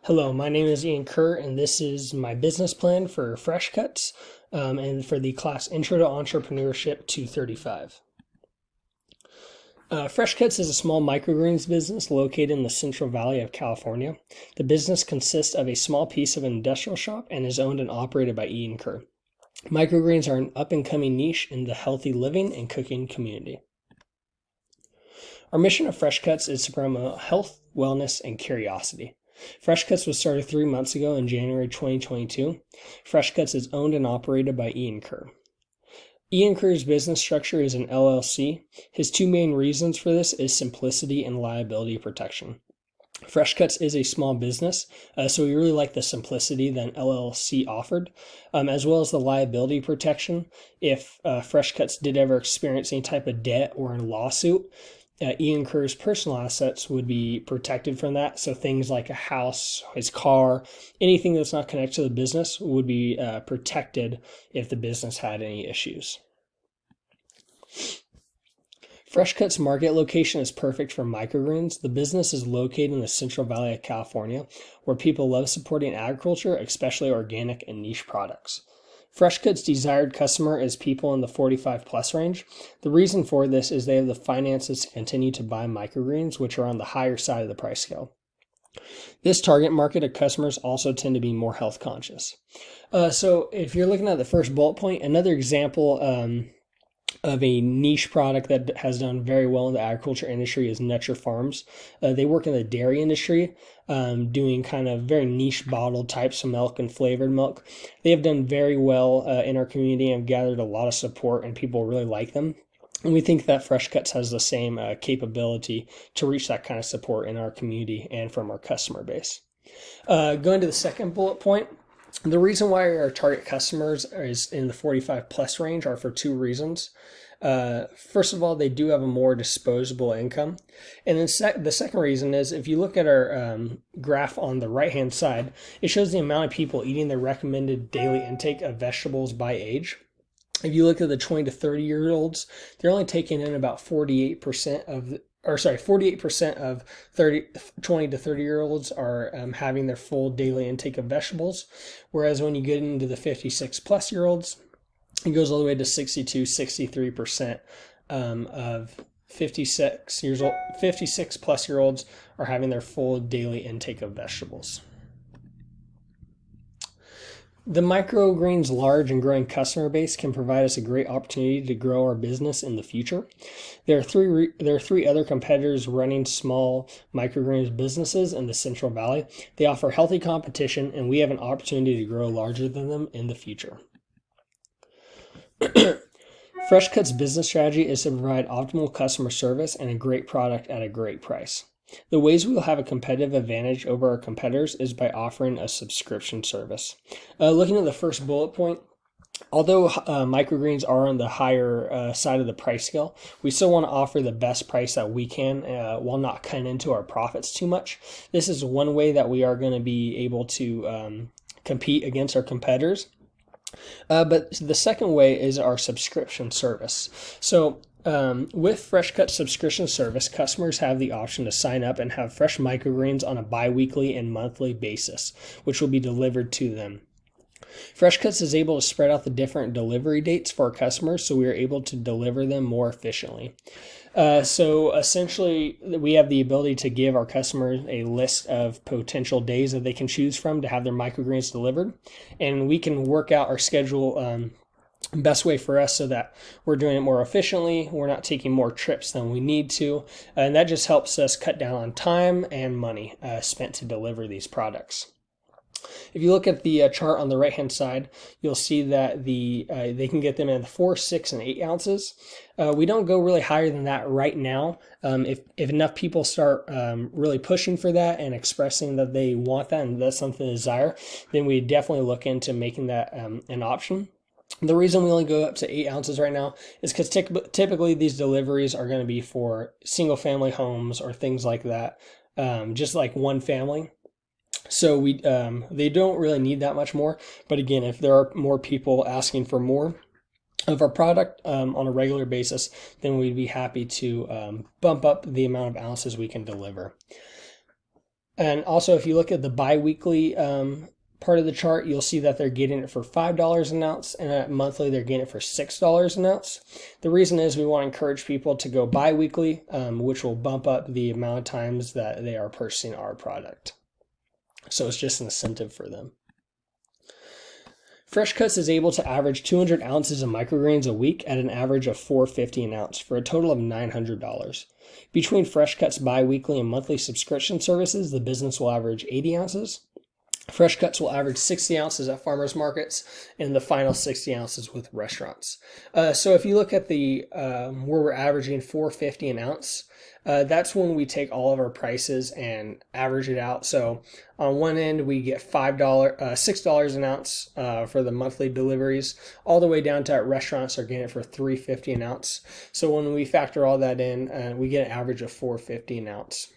Hello, my name is Ian Kerr, and this is my business plan for Fresh Cuts and for the class Intro to Entrepreneurship 235. Fresh Cuts is a small microgreens business located in the Central Valley of California. The business consists of a small piece of an industrial shop and is owned and operated by Ian Kerr. Microgreens are an up-and-coming niche in the healthy living and cooking community. Our mission of Fresh Cuts is to promote health, wellness, and curiosity. Fresh Cuts was started 3 months ago in January 2022. Fresh Cuts is owned and operated by Ian Kerr. Ian Kerr's business structure is an LLC. His two main reasons for this is simplicity and liability protection. Fresh Cuts is a small business, so we really like the simplicity that an LLC offered, as well as the liability protection. If Fresh Cuts did ever experience any type of debt or a lawsuit, Ian Kerr's personal assets would be protected from that. So things like a house, his car, anything that's not connected to the business would be protected if the business had any issues. Fresh Cuts market location is perfect for microgreens. The business is located in the Central Valley of California, where people love supporting agriculture, especially organic and niche products. Fresh Cuts' desired customer is people in the 45 plus range. The reason for this is they have the finances to continue to buy microgreens, which are on the higher side of the price scale. This target market of customers also tend to be more health conscious. So if you're looking at the first bullet point, another example of a niche product that has done very well in the agriculture industry is Nutcher Farms. They work in the dairy industry, doing kind of very niche bottled types of milk and flavored milk. They have done very well in our community and have gathered a lot of support, and people really like them. And we think that Fresh Cuts has the same capability to reach that kind of support in our community and from our customer base. Going to the second bullet point, the reason why our target customers is in the 45 plus range are for two reasons. First of all, they do have a more disposable income. And then the second reason is if you look at our graph on the right-hand side, it shows the amount of people eating their recommended daily intake of vegetables by age. If you look at the 20 to 30-year-olds, they're only taking in about 48% of 48% of 20 to 30-year-olds are having their full daily intake of vegetables. Whereas when you get into the 56 plus year olds, it goes all the way to 63% of 56 plus year olds are having their full daily intake of vegetables. The microgreens large and growing customer base can provide us a great opportunity to grow our business in the future. There are three other competitors running small microgreens businesses in the Central Valley. They offer healthy competition, and we have an opportunity to grow larger than them in the future. Fresh Cuts' business strategy is to provide optimal customer service and a great product at a great price. The ways we will have a competitive advantage over our competitors is by offering a subscription service. Looking at the first bullet point, although microgreens are on the higher side of the price scale, we still want to offer the best price that we can while not cutting into our profits too much. This is one way that we are going to be able to compete against our competitors. But the second way is our subscription service. So with Fresh Cut subscription service, customers have the option to sign up and have fresh microgreens on a bi-weekly and monthly basis, which will be delivered to them. Fresh Cuts is able to spread out the different delivery dates for our customers, so we are able to deliver them more efficiently. So essentially, we have the ability to give our customers a list of potential days that they can choose from to have their microgreens delivered, and we can work out our schedule best way for us so that we're doing it more efficiently. We're not taking more trips than we need to, and that just helps us cut down on time and money spent to deliver these products. If you look at the chart on the right-hand side, you'll see that they can get them in 4, 6, and 8 ounces. We don't go really higher than that right now. If enough people start really pushing for that and expressing that they want that and that's something to desire, then we definitely look into making that an option. The reason we only go up to 8 ounces right now is because typically these deliveries are going to be for single family homes or things like that, just like one family. So they don't really need that much more. But again, if there are more people asking for more of our product on a regular basis, then we'd be happy to bump up the amount of ounces we can deliver. And also, if you look at the bi-weekly part of the chart, you'll see that they're getting it for $5 an ounce, and at monthly they're getting it for $6 an ounce. The reason is we want to encourage people to go bi-weekly, which will bump up the amount of times that they are purchasing our product. So it's just an incentive for them. Fresh Cuts is able to average 200 ounces of microgreens a week at an average of $4.50 an ounce for a total of $900. Between Fresh Cuts bi-weekly and monthly subscription services, the business will average 80 ounces. Fresh Cuts will average 60 ounces at farmers markets and the final 60 ounces with restaurants. So if you look at the where we're averaging $4.50 an ounce, that's when we take all of our prices and average it out. So on one end we get $6 an ounce for the monthly deliveries, all the way down to at restaurants are getting it for $3.50 an ounce. So when we factor all that in, we get an average of $4.50 an ounce.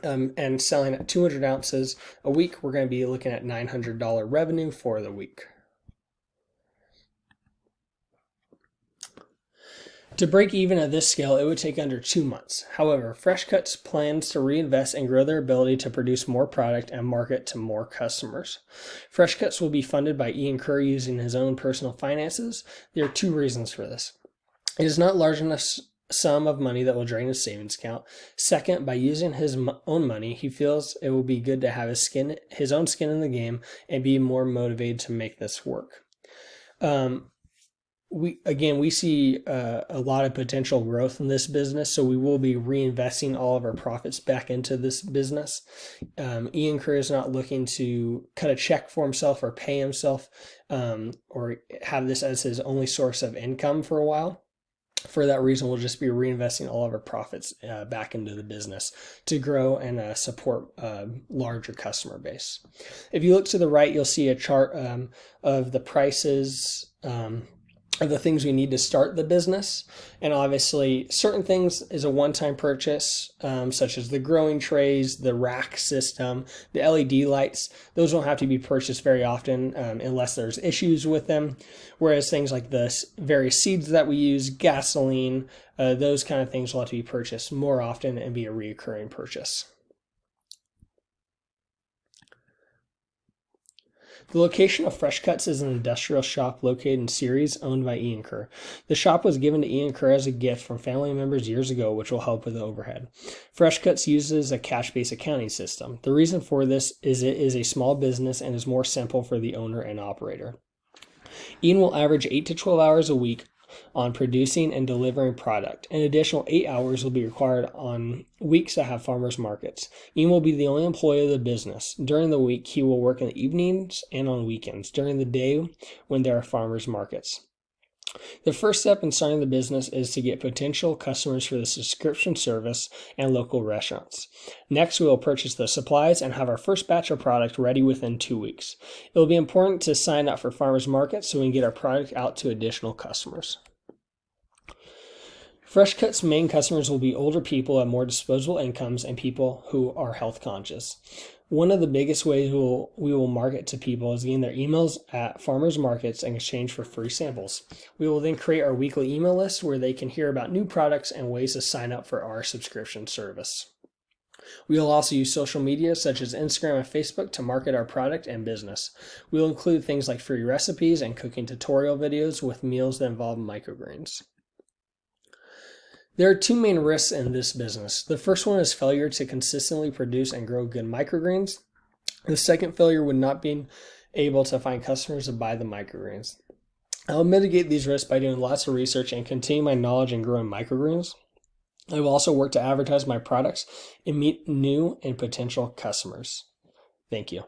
And selling at 200 ounces a week, we're going to be looking at $900 revenue for the week. To break even at this scale, it would take under 2 months. However, Fresh Cuts plans to reinvest and grow their ability to produce more product and market to more customers. Fresh Cuts will be funded by Ian Curry using his own personal finances. There are 2 reasons for this. It is not large enough sum of money that will drain his savings account. Second, by using his own money, he feels it will be good to have his own skin in the game and be more motivated to make this work. We see a lot of potential growth in this business, so we will be reinvesting all of our profits back into this business. Ian Curry is not looking to cut a check for himself or pay himself or have this as his only source of income for a while. For that reason, we'll just be reinvesting all of our profits back into the business to grow and support a larger customer base. If you look to the right, you'll see a chart of the prices of the things we need to start the business. And obviously, certain things is a one-time purchase, such as the growing trays, the rack system, the LED lights. Those don't have to be purchased very often unless there's issues with them. Whereas things like the various seeds that we use, gasoline, those kind of things will have to be purchased more often and be a recurring purchase. The location of Fresh Cuts is an industrial shop located in Ceres, owned by Ian Kerr. The shop was given to Ian Kerr as a gift from family members years ago, which will help with the overhead. Fresh Cuts uses a cash-based accounting system. The reason for this is it is a small business and is more simple for the owner and operator. Ian will average 8 to 12 hours a week on producing and delivering product. An additional 8 hours will be required on weeks that have farmers markets. Ian will be the only employee of the business. During the week, he will work in the evenings and on weekends, during the day when there are farmers markets. The first step in starting the business is to get potential customers for the subscription service and local restaurants. Next, we will purchase the supplies and have our first batch of product ready within 2 weeks. It will be important to sign up for farmers markets so we can get our product out to additional customers. Fresh Cuts' main customers will be older people at more disposable incomes and people who are health conscious. One of the biggest ways we will market to people is getting their emails at farmers markets in exchange for free samples. We will then create our weekly email list where they can hear about new products and ways to sign up for our subscription service. We will also use social media such as Instagram and Facebook to market our product and business. We will include things like free recipes and cooking tutorial videos with meals that involve microgreens. There are 2 main risks in this business. The first one is failure to consistently produce and grow good microgreens. The second failure would not be able to find customers to buy the microgreens. I'll mitigate these risks by doing lots of research and continue my knowledge in growing microgreens. I will also work to advertise my products and meet new and potential customers. Thank you.